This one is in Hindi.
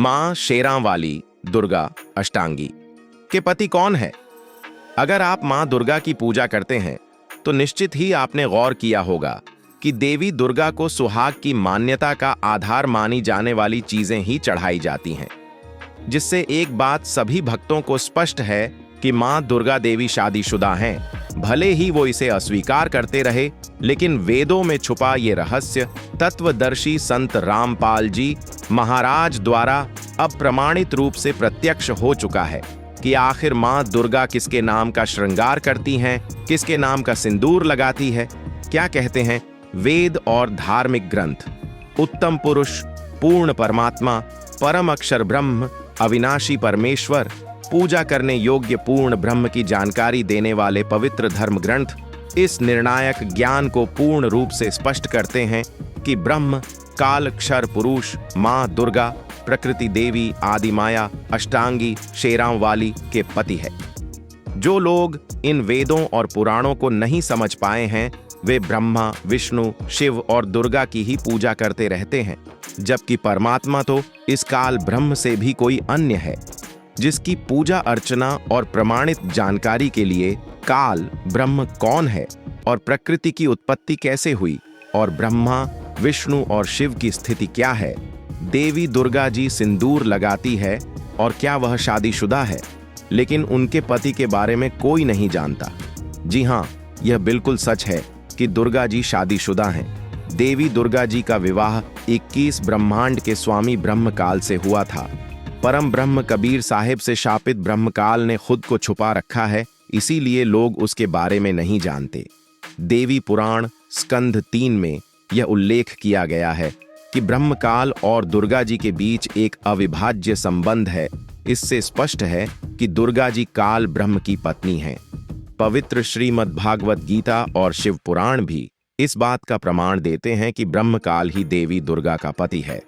मां शेरां वाली दुर्गा अष्टांगी के पति कौन है? अगर आप मां दुर्गा की पूजा करते हैं तो निश्चित ही आपने गौर किया होगा कि देवी दुर्गा को सुहाग की मान्यता का आधार मानी जाने वाली चीजें ही चढ़ाई जाती हैं, जिससे एक बात सभी भक्तों को स्पष्ट है कि मां दुर्गा देवी शादीशुदा हैं। भले ही वो इसे अस्वीकार करते रहे, लेकिन वेदों में छुपा ये रहस्य तत्वदर्शी संत रामपाल जी महाराज द्वारा अब प्रमाणित रूप से प्रत्यक्ष हो चुका है कि आखिर मां दुर्गा किसके नाम का श्रृंगार करती हैं, किसके नाम का सिंदूर लगाती है। क्या कहते हैं वेद और धार्मिक ग्रंथ? उत्तम पुरुष, पूर्ण परमात्मा, परम अक्षर ब्रह्म, अविनाशी परमेश्वर, पूजा करने योग्य पूर्ण ब्रह्म की जानकारी देने वाले पवित्र धर्म ग्रंथ इस निर्णायक ज्ञान को पूर्ण रूप से स्पष्ट करते हैं कि ब्रह्म काल क्षर पुरुष मां दुर्गा प्रकृति देवी आदि माया अष्टांगी शेरां वाली के पति है। जो लोग इन वेदों और पुराणों को नहीं समझ पाए हैं वे ब्रह्मा विष्णु शिव और दुर्गा की ही पूजा करते रहते हैं, जबकि परमात्मा तो इस काल ब्रह्म से भी कोई अन्य है, जिसकी पूजा अर्चना और प्रमाणित जानकारी के लिए काल ब्रह्म कौन है और प्रकृति की उत्पत्ति कैसे हुई और ब्रह्मा विष्णु और शिव की स्थिति क्या है। देवी दुर्गा जी सिंदूर लगाती है और क्या वह शादीशुदा है, लेकिन उनके पति के बारे में कोई नहीं जानता। जी हाँ, यह बिल्कुल सच है कि दुर्गा जी शादीशुदा हैं। देवी दुर्गा जी का विवाह 21 ब्रह्मांड के स्वामी ब्रह्मकाल से हुआ था। परम ब्रह्म कबीर साहिब से शापित ब्रह्मकाल ने खुद को छुपा रखा है, इसीलिए लोग उसके बारे में नहीं जानते। देवी पुराण स्कंध 3 में यह उल्लेख किया गया है कि ब्रह्मकाल और दुर्गा जी के बीच एक अविभाज्य संबंध है। इससे स्पष्ट है कि दुर्गा जी काल ब्रह्म की पत्नी हैं। पवित्र श्रीमद् भागवत गीता और शिव पुराण भी इस बात का प्रमाण देते हैं कि ब्रह्मकाल ही देवी दुर्गा का पति है।